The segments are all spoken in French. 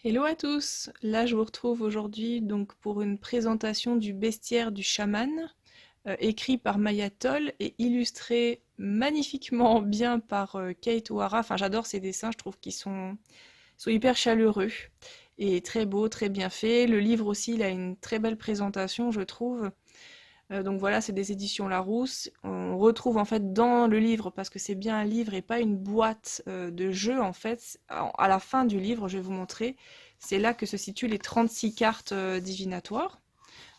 Hello à tous! Là, je vous retrouve aujourd'hui donc pour une présentation du bestiaire du chaman, écrit par Maya Toll et illustré magnifiquement bien par Kate O'Hara. Enfin, j'adore ces dessins, je trouve qu'ils sont hyper chaleureux et très beaux, très bien faits. Le livre aussi, il a une très belle présentation, je trouve. Donc voilà, c'est des éditions Larousse. On retrouve en fait dans le livre, parce que c'est bien un livre et pas une boîte de jeux en fait, à la fin du livre, je vais vous montrer, c'est là que se situent les 36 cartes divinatoires.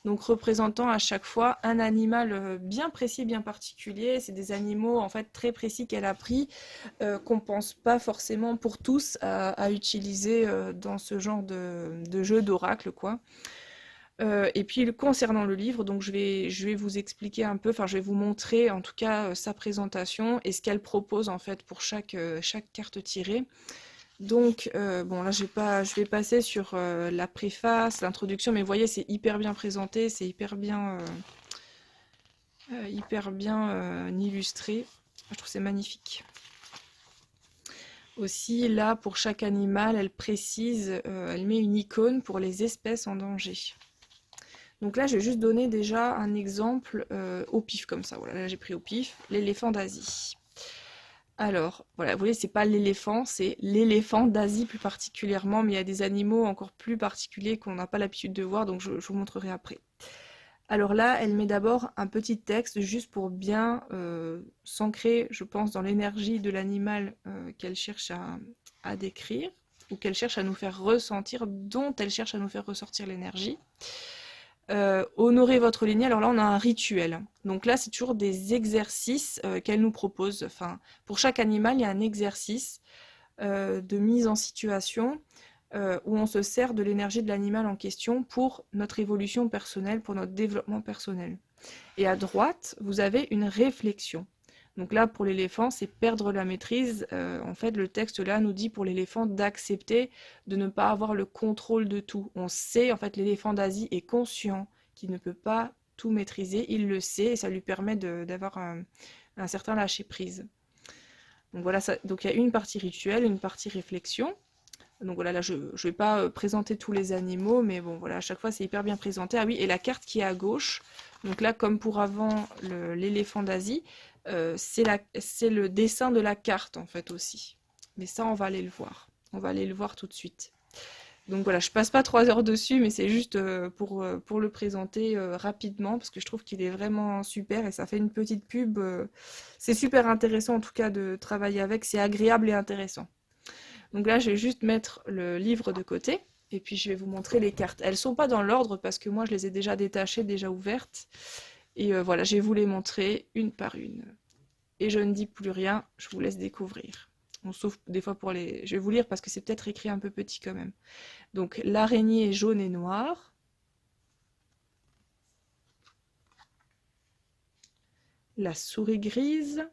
Donc représentant à chaque fois un animal bien précis, bien particulier. C'est des animaux en fait très précis qu'elle a pris, qu'on pense pas forcément pour tous à utiliser dans ce genre de jeu d'oracle, quoi. Et puis concernant le livre, donc je vais vous expliquer un peu, enfin je vais vous montrer en tout cas sa présentation et ce qu'elle propose en fait pour chaque carte tirée. Donc bon là je vais passer sur la préface, l'introduction, mais vous voyez c'est hyper bien présenté, c'est hyper bien illustré. Je trouve c'est magnifique. Aussi là pour chaque animal, elle précise, elle met une icône pour les espèces en danger. Donc là, je vais juste donner déjà un exemple au pif comme ça. Voilà, là j'ai pris au pif l'éléphant d'Asie. Alors, voilà, vous voyez, c'est pas l'éléphant, c'est l'éléphant d'Asie plus particulièrement, mais il y a des animaux encore plus particuliers qu'on n'a pas l'habitude de voir, donc je vous montrerai après. Alors là, elle met d'abord un petit texte juste pour bien s'ancrer, je pense, dans l'énergie de l'animal qu'elle cherche à décrire, ou qu'elle cherche à nous faire ressentir, dont elle cherche à nous faire ressortir l'énergie. Honorer votre lignée, alors là on a un rituel. Donc là c'est toujours des exercices qu'elle nous propose. Enfin, pour chaque animal il y a un exercice de mise en situation où on se sert de l'énergie de l'animal en question pour notre évolution personnelle, pour notre développement personnel. Et à droite vous avez une réflexion. Donc là, pour l'éléphant, c'est perdre la maîtrise. En fait, le texte là nous dit pour l'éléphant d'accepter de ne pas avoir le contrôle de tout. On sait, en fait, l'éléphant d'Asie est conscient qu'il ne peut pas tout maîtriser. Il le sait et ça lui permet d'avoir un certain lâcher-prise. Donc voilà, donc il y a une partie rituelle, une partie réflexion. Donc voilà, là je ne vais pas présenter tous les animaux, mais bon voilà, à chaque fois c'est hyper bien présenté. Ah oui, et la carte qui est à gauche, donc là comme pour avant l'éléphant d'Asie, c'est le dessin de la carte en fait aussi. Mais ça on va aller le voir. On va aller le voir tout de suite. Donc voilà, je passe pas 3 heures dessus, mais c'est juste pour le présenter rapidement, parce que je trouve qu'il est vraiment super et ça fait une petite pub. C'est super intéressant en tout cas de travailler avec, c'est agréable et intéressant. Donc là, je vais juste mettre le livre de côté et puis je vais vous montrer les cartes. Elles sont pas dans l'ordre parce que moi, je les ai déjà détachées, déjà ouvertes. Et voilà, je vais vous les montrer une par une. Et je ne dis plus rien, je vous laisse découvrir. Bon, sauf des fois pour les... Je vais vous lire parce que c'est peut-être écrit un peu petit quand même. Donc l'araignée est jaune et noire. La souris grise.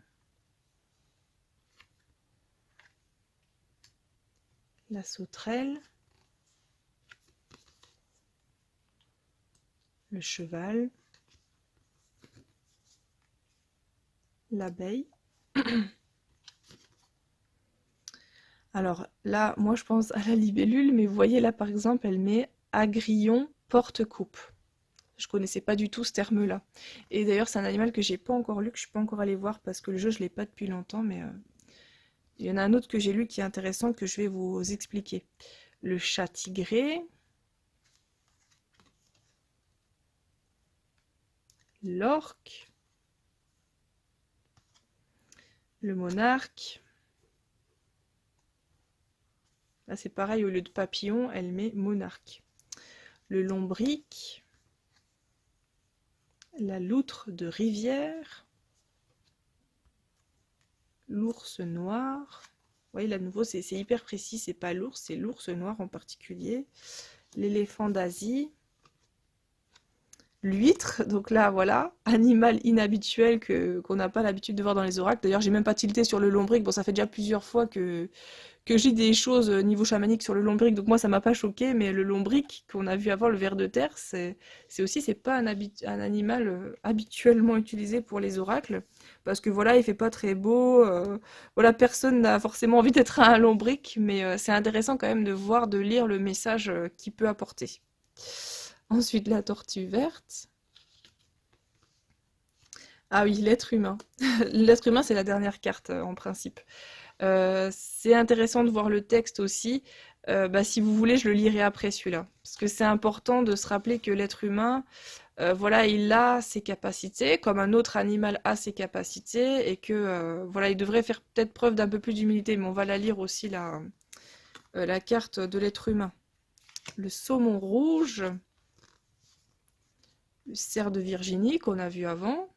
La sauterelle. Le cheval. L'abeille. Alors là, moi je pense à la libellule, mais vous voyez là par exemple, elle met agrillon porte-coupe. Je connaissais pas du tout ce terme-là. Et d'ailleurs, c'est un animal que j'ai pas encore lu, que je suis pas encore allée voir parce que le jeu je l'ai pas depuis longtemps, mais il y en a un autre que j'ai lu qui est intéressant que je vais vous expliquer. Le chat tigré, l'orque, le monarque. Là, c'est pareil, au lieu de papillon, elle met monarque. Le lombric, la loutre de rivière, l'ours noir. Vous voyez, là, de nouveau, c'est hyper précis, c'est pas l'ours, c'est l'ours noir en particulier. L'éléphant d'Asie, l'huître, donc là voilà, animal inhabituel qu'on n'a pas l'habitude de voir dans les oracles. D'ailleurs, j'ai même pas tilté sur le lombric. Bon, ça fait déjà plusieurs fois que j'ai des choses niveau chamanique sur le lombric, donc moi ça m'a pas choqué, mais le lombric qu'on a vu avant, le ver de terre, c'est aussi c'est pas un animal habituellement utilisé pour les oracles. parce que voilà, il fait pas très beau. Voilà, personne n'a forcément envie d'être un lombric, mais c'est intéressant quand même de voir, de lire le message qu'il peut apporter. Ensuite, la tortue verte. Ah oui, l'être humain. L'être humain, c'est la dernière carte en principe. C'est intéressant de voir le texte aussi. Bah, si vous voulez, je le lirai après celui-là. Parce que c'est important de se rappeler que l'être humain, voilà, il a ses capacités, comme un autre animal a ses capacités, et que voilà, il devrait faire peut-être preuve d'un peu plus d'humilité. Mais on va la lire aussi, la carte de l'être humain. Le saumon rouge, le cerf de Virginie qu'on a vu avant,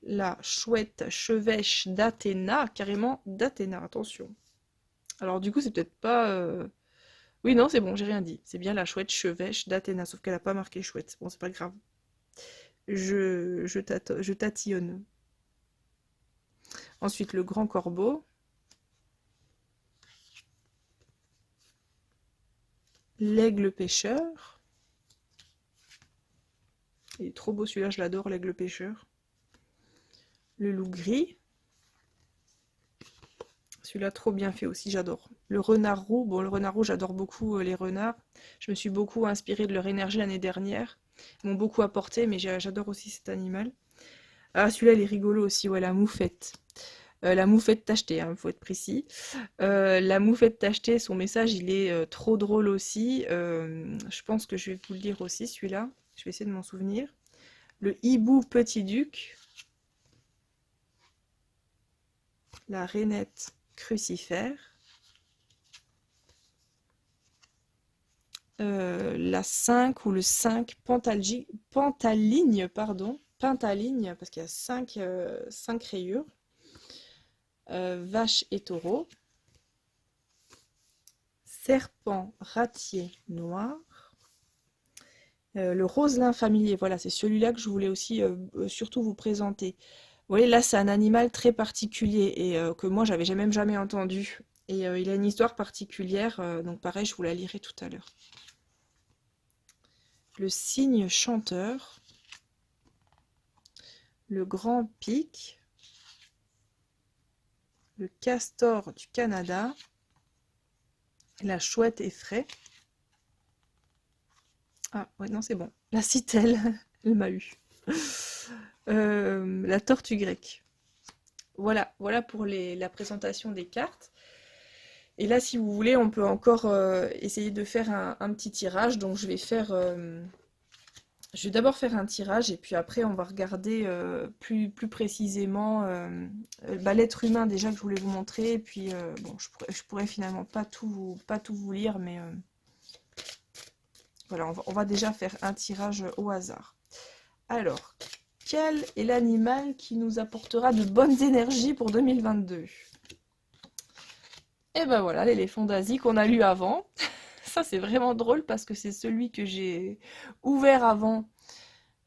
la chouette chevêche d'Athéna, carrément d'Athéna, attention. Alors du coup, c'est peut-être pas... Oui, non, c'est bon, j'ai rien dit. C'est bien la chouette chevêche d'Athéna, sauf qu'elle a pas marqué chouette. Bon, c'est pas grave. Je tatillonne. Ensuite, le grand corbeau. L'aigle pêcheur. Il est trop beau celui-là, je l'adore, l'aigle pêcheur. Le loup gris. Celui-là, trop bien fait aussi, j'adore. Le renard roux. Bon, le renard roux, j'adore beaucoup les renards. Je me suis beaucoup inspirée de leur énergie l'année dernière. Ils m'ont beaucoup apporté, mais j'adore aussi cet animal. Ah, celui-là, il est rigolo aussi, ouais, la moufette. La moufette tachetée, hein, faut être précis. La moufette tachetée, son message, il est trop drôle aussi. Je pense que je vais vous le lire aussi, celui-là. Je vais essayer de m'en souvenir. Le hibou petit duc. La rainette crucifère. La 5 ou le 5 pantaligne, pardon. Pintaligne, parce qu'il y a 5 rayures. Vache et taureau. Serpent ratier noir. Le roselin familier, voilà, c'est celui-là que je voulais aussi surtout vous présenter. Vous voyez, là, c'est un animal très particulier et que moi, j'avais même jamais entendu. Et il a une histoire particulière, donc pareil, je vous la lirai tout à l'heure. Le cygne chanteur. Le grand pic. Le castor du Canada. La chouette effraie. Ah, ouais, non, c'est bon. La citelle, elle m'a eu. La tortue grecque. Voilà, voilà pour la présentation des cartes. Et là, si vous voulez, on peut encore essayer de faire un petit tirage. Donc, je vais d'abord faire un tirage et puis après, on va regarder plus précisément bah, l'être humain déjà que je voulais vous montrer. Et puis, bon, je pourrais finalement pas tout vous lire, mais voilà, on va déjà faire un tirage au hasard. Alors, quel est l'animal qui nous apportera de bonnes énergies pour 2022? Et ben voilà, l'éléphant d'Asie qu'on a lu avant. Ça, c'est vraiment drôle parce que c'est celui que j'ai ouvert avant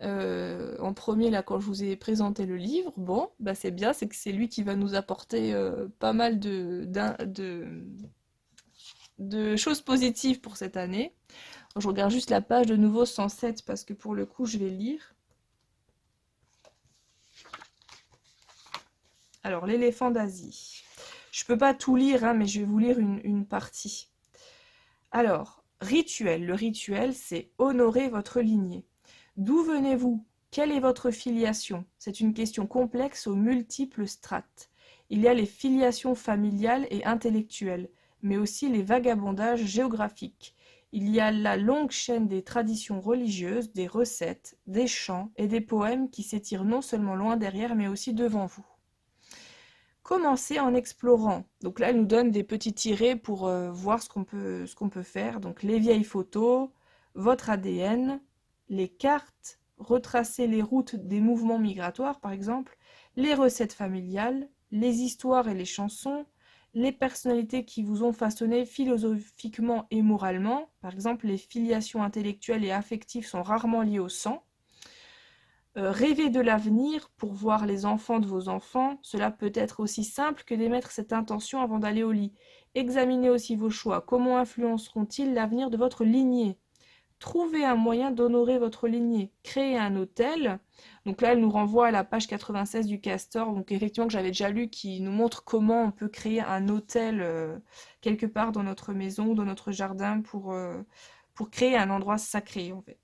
en premier, là, quand je vous ai présenté le livre. Bon, bah c'est bien, c'est que c'est lui qui va nous apporter pas mal de choses positives pour cette année. Je regarde juste la page de nouveau 107 parce que pour le coup, je vais lire. Alors, l'éléphant d'Asie. Je peux pas tout lire, hein, mais je vais vous lire une partie. Alors, rituel. Le rituel, c'est honorer votre lignée. D'où venez-vous? Quelle est votre filiation? C'est une question complexe aux multiples strates. Il y a les filiations familiales et intellectuelles, mais aussi les vagabondages géographiques. Il y a la longue chaîne des traditions religieuses, des recettes, des chants et des poèmes qui s'étirent non seulement loin derrière, mais aussi devant vous. Commencez en explorant. Donc là, elle nous donne des petits tirets pour voir ce qu'on peut faire. Donc les vieilles photos, votre ADN, les cartes, retracer les routes des mouvements migratoires par exemple, les recettes familiales, les histoires et les chansons, les personnalités qui vous ont façonné philosophiquement et moralement. Par exemple, les filiations intellectuelles et affectives sont rarement liées au sang. Rêver de l'avenir pour voir les enfants de vos enfants, cela peut être aussi simple que d'émettre cette intention avant d'aller au lit. Examinez aussi vos choix. Comment influenceront-ils l'avenir de votre lignée? Trouvez un moyen d'honorer votre lignée. Créez un hôtel. Donc là, elle nous renvoie à la page 96 du Castor, donc effectivement que j'avais déjà lu, qui nous montre comment on peut créer un hôtel quelque part dans notre maison, dans notre jardin, pour créer un endroit sacré en fait.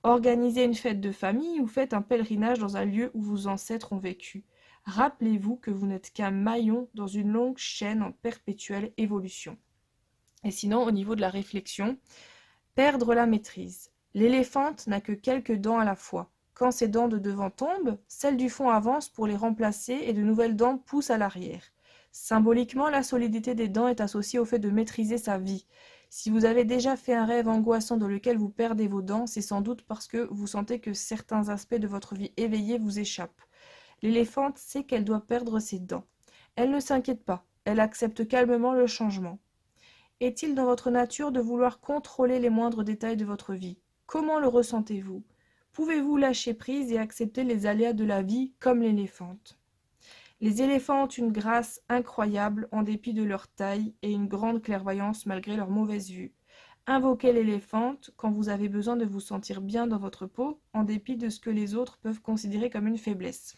Organisez une fête de famille ou faites un pèlerinage dans un lieu où vos ancêtres ont vécu. Rappelez-vous que vous n'êtes qu'un maillon dans une longue chaîne en perpétuelle évolution. Et sinon, au niveau de la réflexion, perdre la maîtrise. L'éléphante n'a que quelques dents à la fois. Quand ses dents de devant tombent, celles du fond avancent pour les remplacer et de nouvelles dents poussent à l'arrière. Symboliquement, la solidité des dents est associée au fait de maîtriser sa vie. Si vous avez déjà fait un rêve angoissant dans lequel vous perdez vos dents, c'est sans doute parce que vous sentez que certains aspects de votre vie éveillée vous échappent. L'éléphante sait qu'elle doit perdre ses dents. Elle ne s'inquiète pas, elle accepte calmement le changement. Est-il dans votre nature de vouloir contrôler les moindres détails de votre vie? Comment le ressentez-vous? Pouvez-vous lâcher prise et accepter les aléas de la vie comme l'éléphante? Les éléphants ont une grâce incroyable en dépit de leur taille et une grande clairvoyance malgré leur mauvaise vue. Invoquez l'éléphante quand vous avez besoin de vous sentir bien dans votre peau, en dépit de ce que les autres peuvent considérer comme une faiblesse.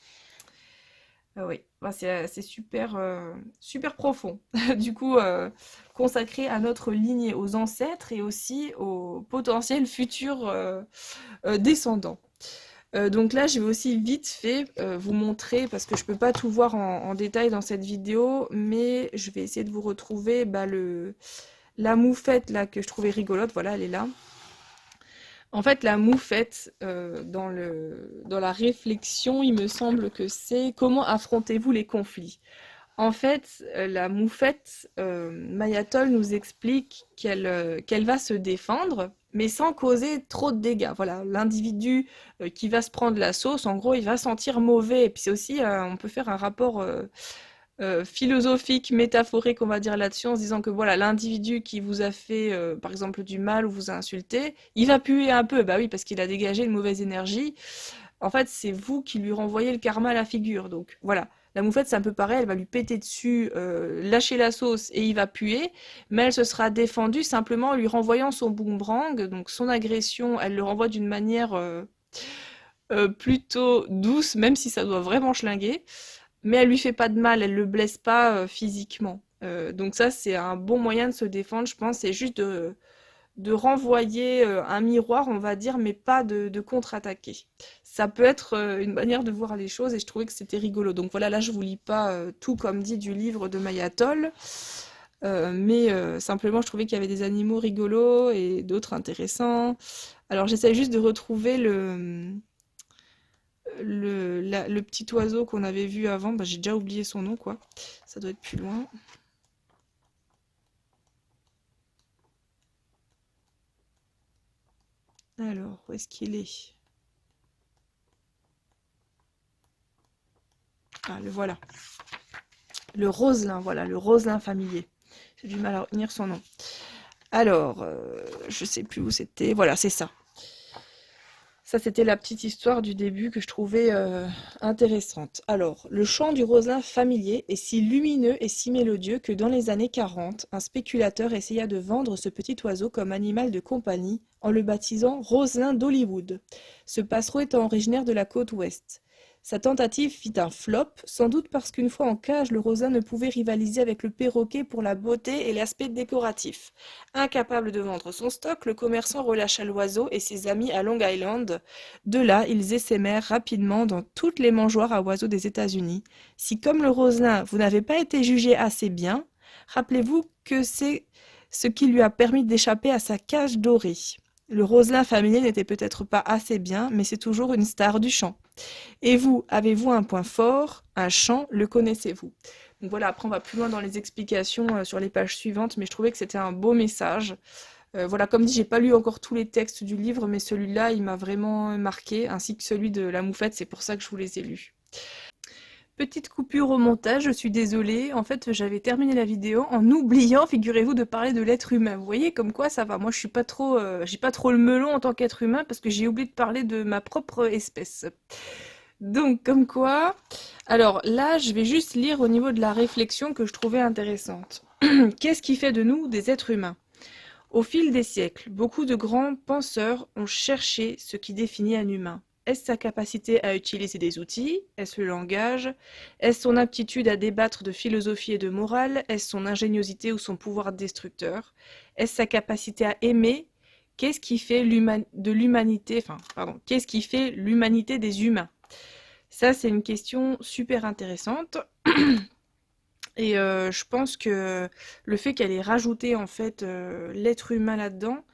Oui, bah, c'est super, super profond. Du coup, consacré à notre lignée, aux ancêtres et aussi aux potentiels futurs descendants. Donc là, je vais aussi vite fait vous montrer, parce que je peux pas tout voir en détail dans cette vidéo, mais je vais essayer de vous retrouver la moufette là que je trouvais rigolote. Voilà, elle est là. En fait, la moufette, dans la réflexion, il me semble que c'est comment affrontez-vous les conflits. En fait, la moufette, Mayatol nous explique qu'elle va se défendre, mais sans causer trop de dégâts. Voilà, l'individu qui va se prendre la sauce, en gros, il va sentir mauvais. Et puis c'est aussi, on peut faire un rapport philosophique, métaphorique, on va dire là-dessus, en se disant que voilà, l'individu qui vous a fait, par exemple, du mal ou vous a insulté, il va puer un peu, bah oui, parce qu'il a dégagé une mauvaise énergie. En fait, c'est vous qui lui renvoyez le karma à la figure. Donc voilà, la moufette, c'est un peu pareil, elle va lui péter dessus, lâcher la sauce et il va puer, mais elle se sera défendue simplement en lui renvoyant son boomerang, donc son agression, elle le renvoie d'une manière plutôt douce, même si ça doit vraiment schlinguer, mais elle lui fait pas de mal, elle le blesse pas physiquement. Donc ça, c'est un bon moyen de se défendre, je pense, c'est juste de renvoyer un miroir, on va dire, mais pas de contre-attaquer. Ça peut être une manière de voir les choses et je trouvais que c'était rigolo. Donc voilà, là je vous lis pas tout comme dit du livre de Mayatol, mais simplement je trouvais qu'il y avait des animaux rigolos et d'autres intéressants. Alors j'essaie juste de retrouver le petit oiseau qu'on avait vu avant. Bah, j'ai déjà oublié son nom, quoi. Ça doit être plus loin. Alors, où est-ce qu'il est? Ah, le voilà. Le roselin, voilà, le roselin familier. J'ai du mal à retenir son nom. Alors, je sais plus où c'était. Voilà, c'est ça. Ça, c'était la petite histoire du début que je trouvais intéressante. Alors, le chant du roselin familier est si lumineux et si mélodieux que dans les années 40, un spéculateur essaya de vendre ce petit oiseau comme animal de compagnie en le baptisant roselin d'Hollywood, ce passereau étant originaire de la côte ouest. Sa tentative fit un flop, sans doute parce qu'une fois en cage, le roselin ne pouvait rivaliser avec le perroquet pour la beauté et l'aspect décoratif. Incapable de vendre son stock, le commerçant relâcha l'oiseau et ses amis à Long Island. De là, ils essaimèrent rapidement dans toutes les mangeoires à oiseaux des États-Unis. Si, comme le roselin, vous n'avez pas été jugé assez bien, rappelez-vous que c'est ce qui lui a permis d'échapper à sa cage dorée. Le roselin familier n'était peut-être pas assez bien, mais c'est toujours une star du chant. Et vous, avez-vous un point fort, un chant, le connaissez-vous? Donc voilà, après on va plus loin dans les explications sur les pages suivantes, mais je trouvais que c'était un beau message. Voilà, comme dit, j'ai pas lu encore tous les textes du livre, mais celui-là, il m'a vraiment marqué, ainsi que celui de la moufette, c'est pour ça que je vous les ai lus. Petite coupure au montage, je suis désolée. En fait, j'avais terminé la vidéo en oubliant, figurez-vous, de parler de l'être humain. Vous voyez comme quoi ça va. Moi, je suis pas trop, j'ai pas trop le melon en tant qu'être humain parce que j'ai oublié de parler de ma propre espèce. Donc, comme quoi. Alors là, je vais juste lire au niveau de la réflexion que je trouvais intéressante. Qu'est-ce qui fait de nous des êtres humains? Au fil des siècles, beaucoup de grands penseurs ont cherché ce qui définit un humain. Est-ce sa capacité à utiliser des outils? Est-ce le langage? Est-ce son aptitude à débattre de philosophie et de morale? Est-ce son ingéniosité ou son pouvoir destructeur? Est-ce sa capacité à aimer? Qu'est-ce qui fait qu'est-ce qui fait l'humanité des humains? Ça, c'est une question super intéressante. Et je pense que le fait qu'elle ait rajouté en fait l'être humain là-dedans,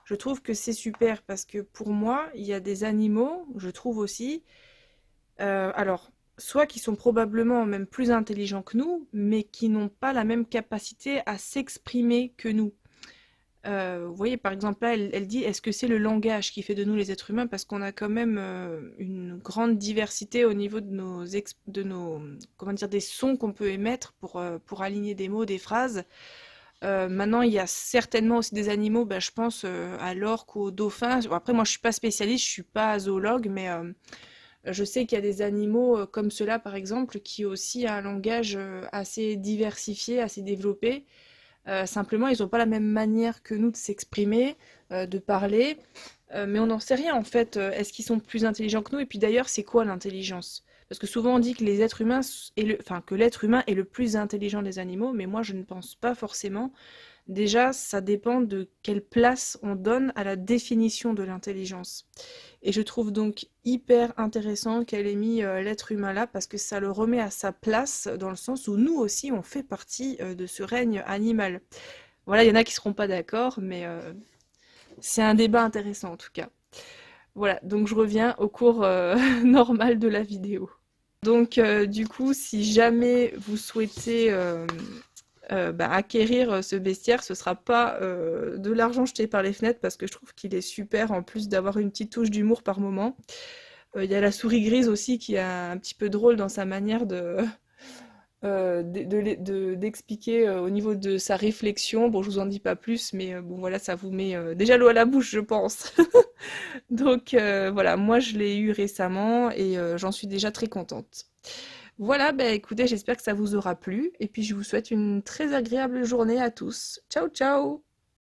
je trouve que c'est super parce que pour moi, il y a des animaux, je trouve aussi, alors, soit qui sont probablement même plus intelligents que nous, mais qui n'ont pas la même capacité à s'exprimer que nous. Vous voyez, par exemple, là, elle dit, est-ce que c'est le langage qui fait de nous les êtres humains? Parce qu'on a quand même une grande diversité au niveau de nos, comment dire, des sons qu'on peut émettre pour aligner des mots, des phrases. Maintenant, il y a certainement aussi des animaux, bah, je pense à l'orque ou au dauphin. Bon, après, moi, je suis pas spécialiste, je suis pas zoologue, mais je sais qu'il y a des animaux comme ceux-là, par exemple, qui ont aussi un langage assez diversifié, assez développé. Simplement, ils n'ont pas la même manière que nous de s'exprimer, de parler, mais on n'en sait rien en fait. Est-ce qu'ils sont plus intelligents que nous? Et puis d'ailleurs, c'est quoi l'intelligence? Parce que souvent on dit que les êtres humains, enfin que l'être humain est le plus intelligent des animaux, mais moi je ne pense pas forcément. Déjà, ça dépend de quelle place on donne à la définition de l'intelligence. Et je trouve donc hyper intéressant qu'elle ait mis l'être humain là, parce que ça le remet à sa place, dans le sens où nous aussi, on fait partie de ce règne animal. Voilà, il y en a qui seront pas d'accord, mais c'est un débat intéressant en tout cas. Voilà, donc je reviens au cours normal de la vidéo. Donc du coup, si jamais vous souhaitez acquérir ce bestiaire, ce sera pas de l'argent jeté par les fenêtres parce que je trouve qu'il est super en plus d'avoir une petite touche d'humour par moment. Il y a la souris grise aussi qui est un petit peu drôle dans sa manière d'expliquer au niveau de sa réflexion. Bon, je vous en dis pas plus, mais bon voilà, ça vous met déjà l'eau à la bouche, je pense. Donc voilà, moi je l'ai eu récemment et j'en suis déjà très contente. Voilà, bah écoutez, j'espère que ça vous aura plu et puis je vous souhaite une très agréable journée à tous. Ciao ciao!